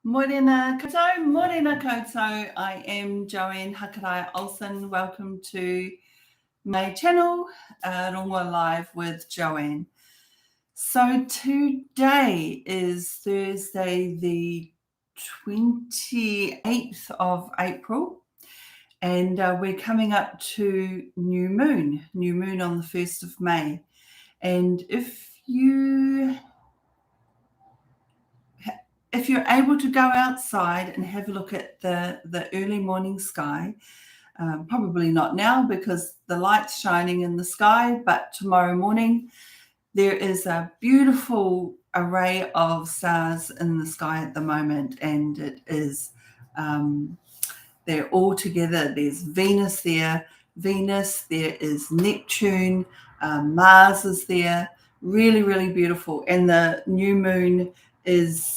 Morena koutou, morena koutou. I am Joanne Hakaraia Olsen. Welcome to my channel, RONGOÀ Live with Joanne. So today is Thursday, the 28th of April, and we're coming up to new moon on the 1st of May. And if you're able to go outside and have a look at the early morning sky, probably not now because the light's shining in the sky, but tomorrow morning there is a beautiful array of stars in the sky at the moment, and it is they're all together. There's Venus there, there is Neptune, Mars is there, really, really beautiful. And the new moon is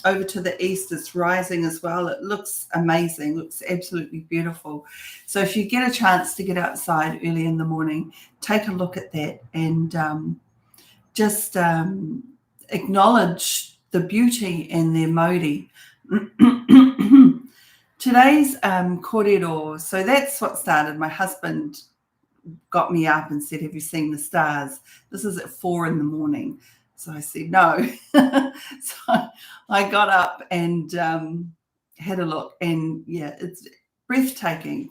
over to the east. It's rising as well. It looks amazing, looks absolutely beautiful. So if you get a chance to get outside early in the morning, take a look at that and just acknowledge the beauty and the MAURI. Today's kōrero, so that's what started. My husband got me up and said, have you seen the stars? This is at 4 a.m. So I said, no. So I got up and had a look, and yeah, it's breathtaking,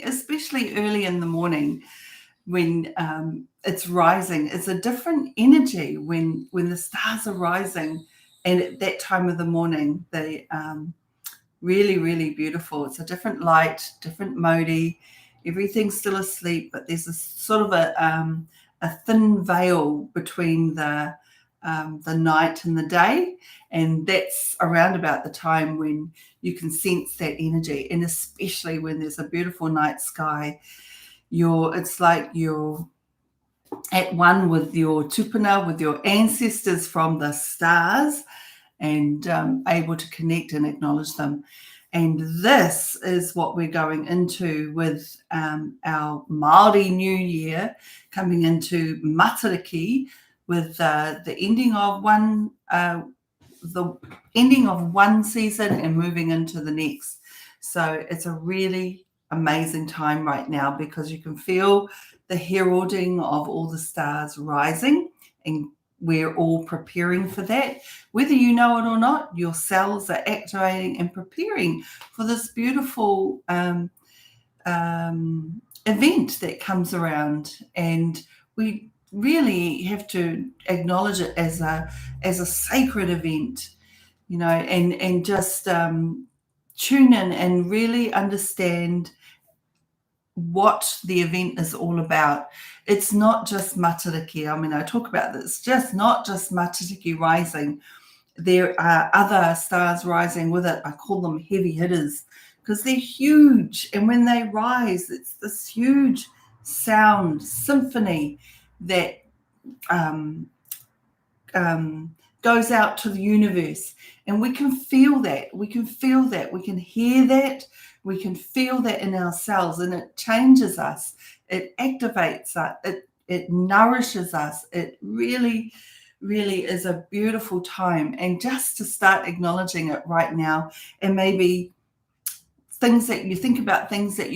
especially early in the morning when it's rising. It's a different energy when the stars are rising, and at that time of the morning, they really, really beautiful. It's a different light, different MAURI. Everything's still asleep, but there's a sort of a thin veil between the night and the day, and that's around about the time when you can sense that energy. And especially when there's a beautiful night sky, it's like you're at one with your tupuna, with your ancestors from the stars, and able to connect and acknowledge them. And this is what we're going into with our Māori New Year, coming into Matariki, with the ending of one season and moving into the next. So it's a really amazing time right now, because you can feel the heralding of all the stars rising, and we're all preparing for that. Whether you know it or not, your cells are activating and preparing for this beautiful event that comes around. And we really have to acknowledge it as a sacred event, and just tune in and really understand what the event is all about. It's not just Matariki. I mean, I talk about this, just not just Matariki rising. There are other stars rising with it. I call them heavy hitters because they're huge. And when they rise, it's this huge sound symphony that goes out to the universe. And we can feel that. We can feel that. We can hear that. We can feel that in ourselves, and it changes us. It activates us. It nourishes us. It really, really is a beautiful time. And just to start acknowledging it right now, and maybe things that you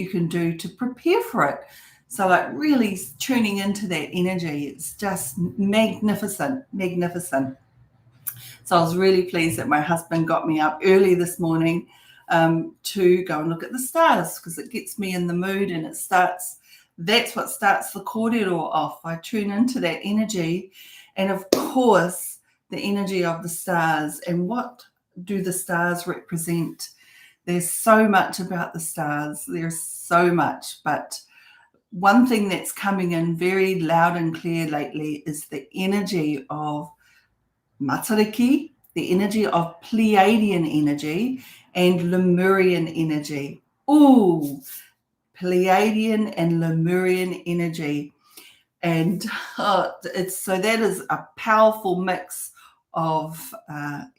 can do to prepare for it. So like really tuning into that energy. It's just magnificent. So I was really pleased that my husband got me up early this morning to go and look at the stars, because it gets me in the mood, and that's what starts the kōrero off. I tune into that energy, and of course the energy of the stars. And what do the stars represent? There's so much about the stars. There's so much, but one thing that's coming in very loud and clear lately is the energy of Matariki, the energy of Pleaidean energy, and Lemurian energy. Ooh, Pleaidean and Lemurian energy. And that is a powerful mix of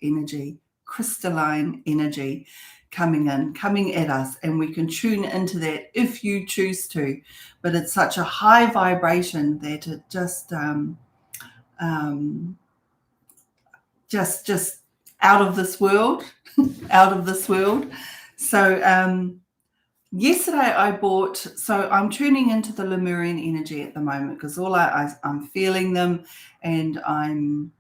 energy, crystalline energy coming at us, and we can tune into that if you choose to. But it's such a high vibration that it just out of this world, out of this world. So yesterday I bought, so I'm tuning into the Lemurian energy at the moment, because all I'm feeling them, and I'm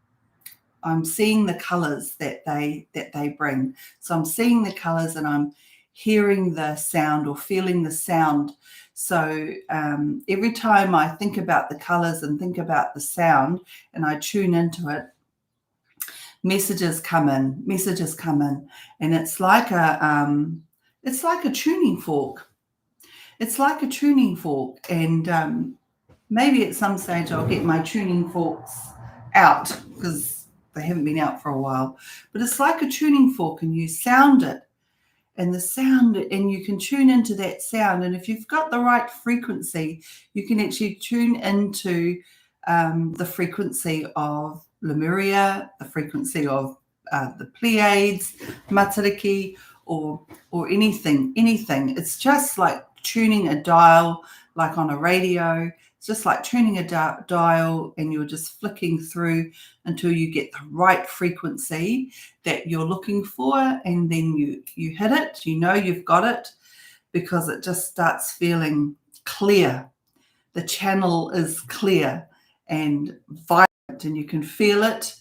seeing the colors that they bring. So I'm seeing the colors, and I'm hearing the sound or feeling the sound. So every time I think about the colors and think about the sound and I tune into it, messages come in, and it's like a tuning fork. It's like a tuning fork, and maybe at some stage I'll get my tuning forks out, because they haven't been out for a while. But it's like a tuning fork, and you sound it, and the sound, and you can tune into that sound. And if you've got the right frequency, you can actually tune into the frequency of Lemuria, the frequency of the Pleiades, Matariki, or anything. It's just like tuning a dial, like on a radio. It's just like tuning a dial, and you're just flicking through until you get the right frequency that you're looking for, and then you hit it. You know you've got it, because it just starts feeling clear. The channel is clear and vibrant, and you can feel it,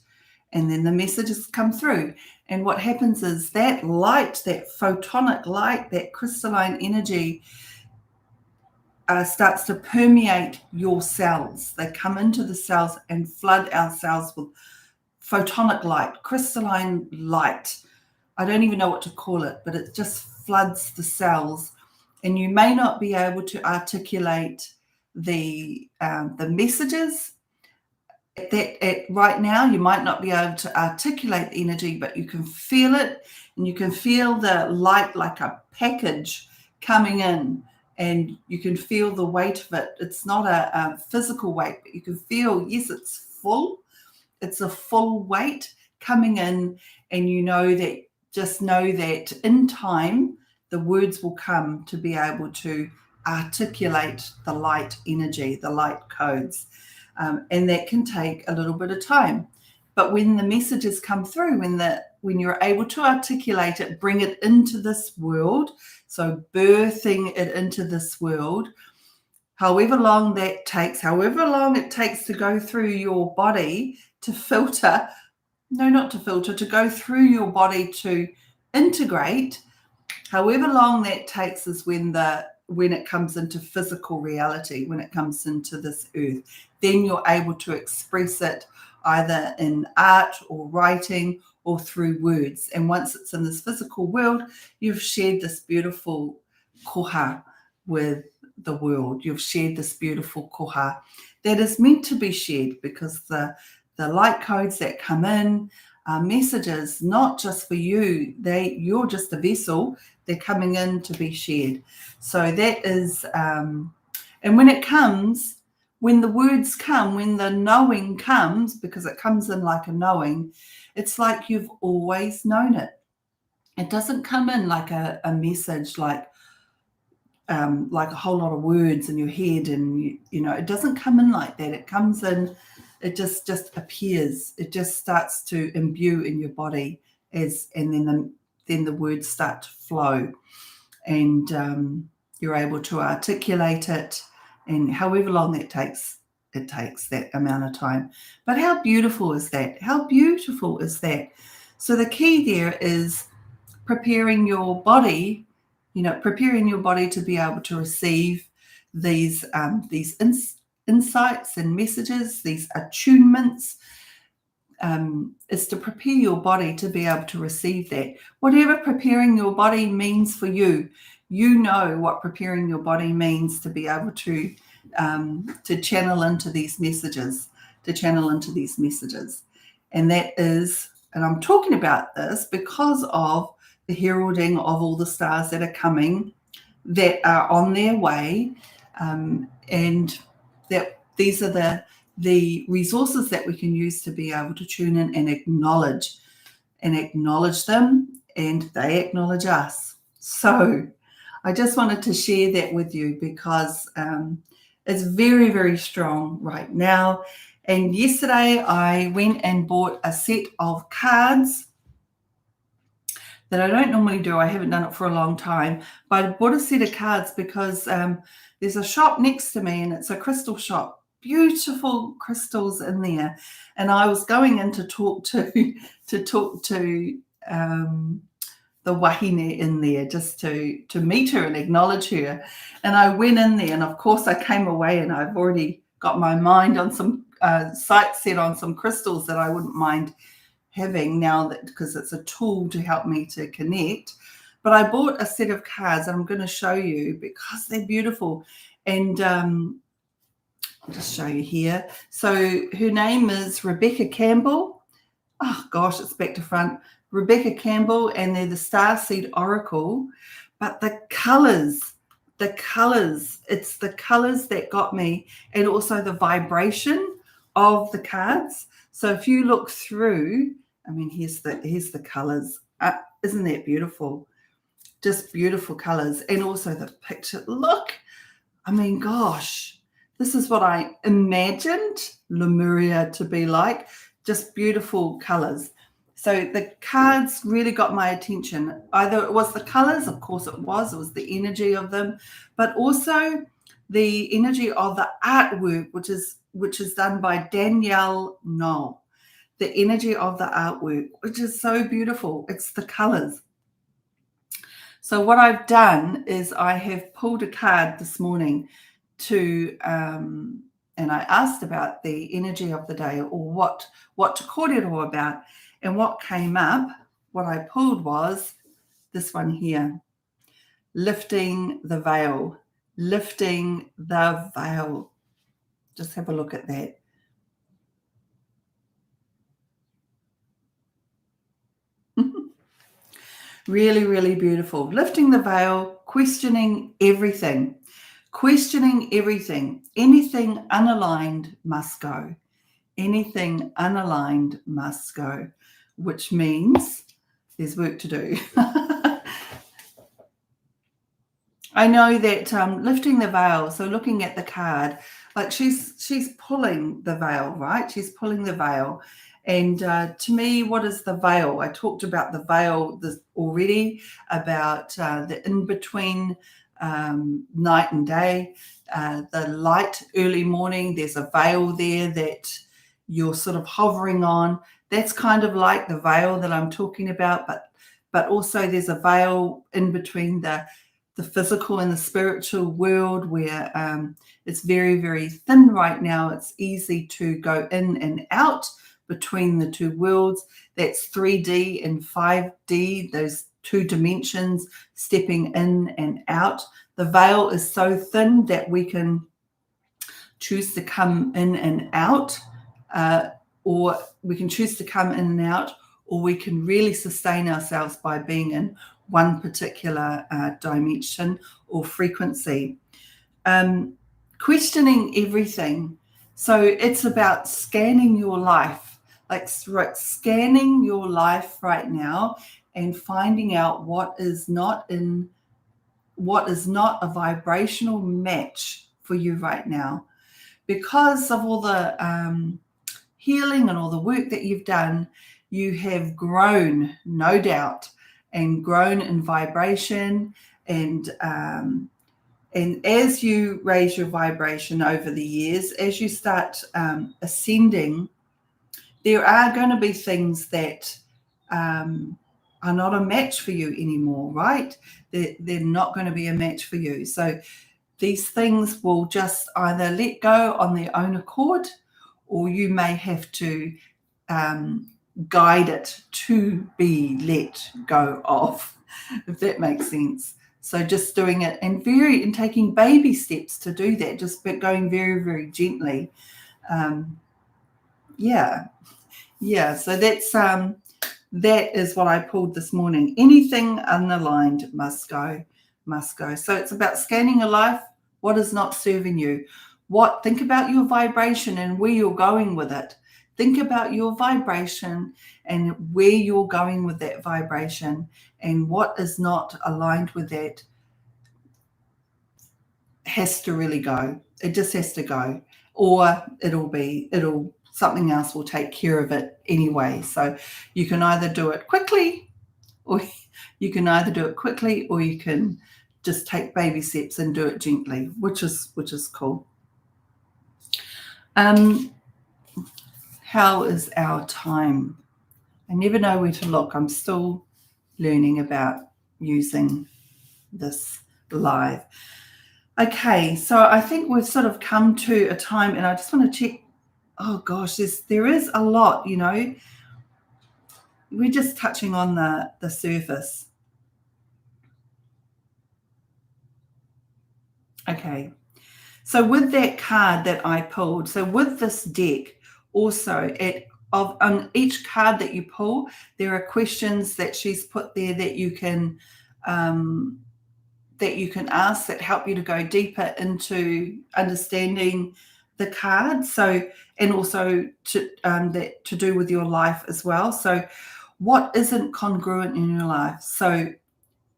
and then the messages come through. And what happens is that light, that photonic light, that crystalline energy starts to permeate your cells. They come into the cells and flood our cells with photonic light, crystalline light. I don't even know what to call it, but it just floods the cells. And you may not be able to articulate the messages right now. You might not be able to articulate the energy, but you can feel it, and you can feel the light like a package coming in. And you can feel the weight of it. It's not a physical weight, but you can feel, yes, it's full. It's a full weight coming in, and just know that in time, the words will come to be able to articulate the light energy, the light codes. And that can take a little bit of time. But when the messages come through, when you're able to articulate it, bring it into this world, so birthing it into this world, however long it takes to go through your body to filter, to go through your body to integrate, however long that takes is when it comes into physical reality, when it comes into this earth. Then you're able to express it either in art or writing or through words. And once it's in this physical world, you've shared this beautiful koha with the world. You've shared this beautiful koha that is meant to be shared, because the light codes that come in are messages not just for you. You're just a vessel. They're coming in to be shared. So that is, and when the words come, when the knowing comes, because it comes in like a knowing, it's like you've always known it. It doesn't come in like a message, like a whole lot of words in your head, and it doesn't come in like that. It comes in, it just appears. It just starts to imbue in your body, and then the words start to flow, and you're able to articulate it. And however long that takes, it takes that amount of time. But how beautiful is that? How beautiful is that? So the key there is preparing your body, to be able to receive these insights and messages, these attunements. Is to prepare your body to be able to receive that. Whatever preparing your body means for you, you know what preparing your body means to be able to channel into these messages, And that is, and I'm talking about this because of the heralding of all the stars that are coming, that are on their way, and that these are the resources that we can use to be able to tune in and acknowledge them, and they acknowledge us. So I just wanted to share that with you, because it's very, very strong right now. And yesterday I went and bought a set of cards, that I don't normally do. I haven't done it for a long time, but I bought a set of cards because there's a shop next to me and it's a crystal shop. Beautiful crystals in there. And I was going in to talk to the wahine in there, just to meet her and acknowledge her. And I went in there, and of course I came away and I've already got my mind on some sight set on some crystals that I wouldn't mind having now, that because it's a tool to help me to connect. But I bought a set of cards and I'm going to show you because they're beautiful. And I'll just show you here. So her name is Rebecca Campbell. Oh gosh, it's back to front. Rebecca Campbell, and they're the Starseed Oracle. But the colors, it's the colors that got me, and also the vibration of the cards. So if you look through, I mean, here's the colors. Isn't that beautiful? Just beautiful colors. And also the picture. Look, I mean, gosh, this is what I imagined Lemuria to be like. Just beautiful colors. So the cards really got my attention. Either it was the colors, of course it was the energy of them, but also the energy of the artwork, which is done by Danielle Knoll. The energy of the artwork, which is so beautiful. It's the colors. So what I've done is I have pulled a card this morning to and I asked about the energy of the day, or what to kōrero about. And what came up, what I pulled was this one here, lifting the veil, lifting the veil. Just have a look at that. Really, really beautiful. Lifting the veil, questioning everything. Questioning everything. Anything unaligned must go. Anything unaligned must go, which means there's work to do. I know that lifting the veil, so looking at the card, like she's pulling the veil, right? She's pulling the veil. And to me, what is the veil? I talked about the veil already, about the in-between night and day, the light early morning. There's a veil there that you're sort of hovering on. That's kind of like the veil that I'm talking about, but also there's a veil in between the physical and the spiritual world where it's very, very thin right now. It's easy to go in and out between the two worlds. That's 3D and 5D, those two dimensions, stepping in and out. The veil is so thin that we can choose to come in and out, or we can choose to come in and out, or we can really sustain ourselves by being in one particular dimension or frequency. Questioning everything. So it's about scanning your life, like scanning your life right now and finding out what is not a vibrational match for you right now. Because of all the healing and all the work that you've done, you have grown, no doubt, and grown in vibration. And as you raise your vibration over the years, as you start ascending, there are going to be things that are not a match for you anymore, right? They're not going to be a match for you. So these things will just either let go on their own accord, or you may have to guide it to be let go of, if that makes sense. So just doing it and taking baby steps to do that, just going very, very gently. So that is what I pulled this morning. Anything unaligned must go. So it's about scanning your life. What is not serving you? Think about your vibration and where you're going with it. Think about your vibration and where you're going with that vibration, and what is not aligned with that has to really go. It just has to go, or something else will take care of it anyway. So you can either do it quickly or you can either do it quickly or you can just take baby steps and do it gently, which is cool. How is our time? I never know where to look. I'm still learning about using this live. Okay, so I think we've sort of come to a time, and I just want to check. Oh gosh, there is a lot, you know. We're just touching on the surface. Okay, so with that card that I pulled, so with this deck, also on each card that you pull, there are questions that she's put there that you can ask that help you to go deeper into understanding the card. So, and also to do with your life as well. So, what isn't congruent in your life? So,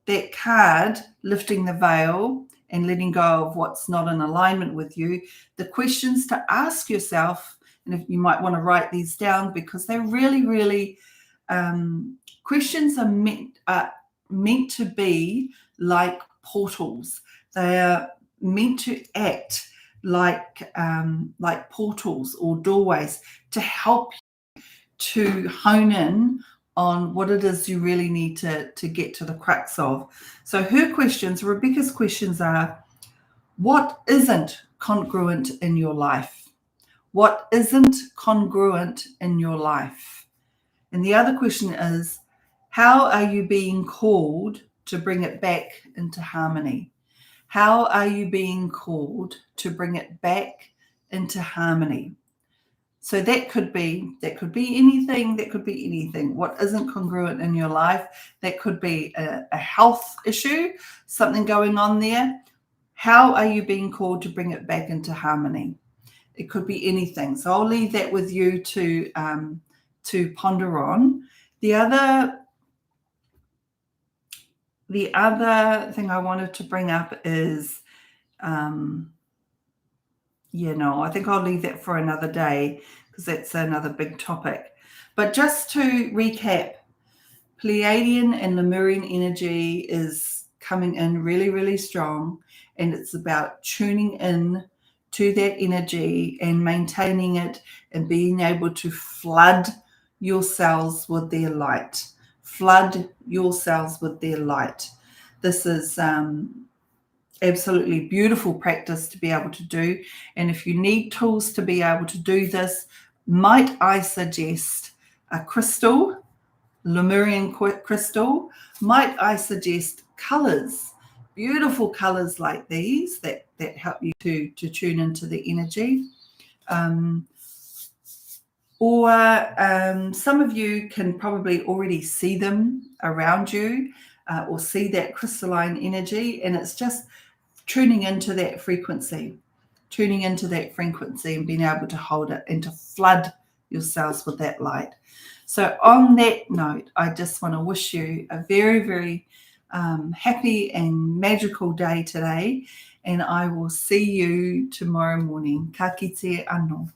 that card, lifting the veil and letting go of what's not in alignment with you, the questions to ask yourself, and if you might want to write these down, because they're really, really questions are meant to be like portals. They are meant to act like portals or doorways to help you to hone in on what it is you really need to get to the crux of. So her questions, Rebecca's questions are, what isn't congruent in your life? What isn't congruent in your life? And the other question is, how are you being called to bring it back into harmony? How are you being called to bring it back into harmony? So that could be anything. That could be anything. What isn't congruent in your life? That could be a health issue, something going on there. How are you being called to bring it back into harmony? It could be anything. So I'll leave that with you to ponder on. The other thing I wanted to bring up is, I think I'll leave that for another day because that's another big topic. But just to recap, Pleiadian and Lemurian energy is coming in really, really strong, and it's about tuning in to that energy and maintaining it and being able to flood your cells with their light. Flood your cells with their light. This is absolutely beautiful practice to be able to do. And if you need tools to be able to do this, might I suggest a crystal, Lemurian crystal? Might I suggest colors, beautiful colors like these that help you to tune into the energy? Or some of you can probably already see them around you or see that crystalline energy, and it's just tuning into that frequency and being able to hold it and to flood yourselves with that light. So on that note, I just want to wish you a very, very happy and magical day today, and I will see you tomorrow morning. Ka kite anō.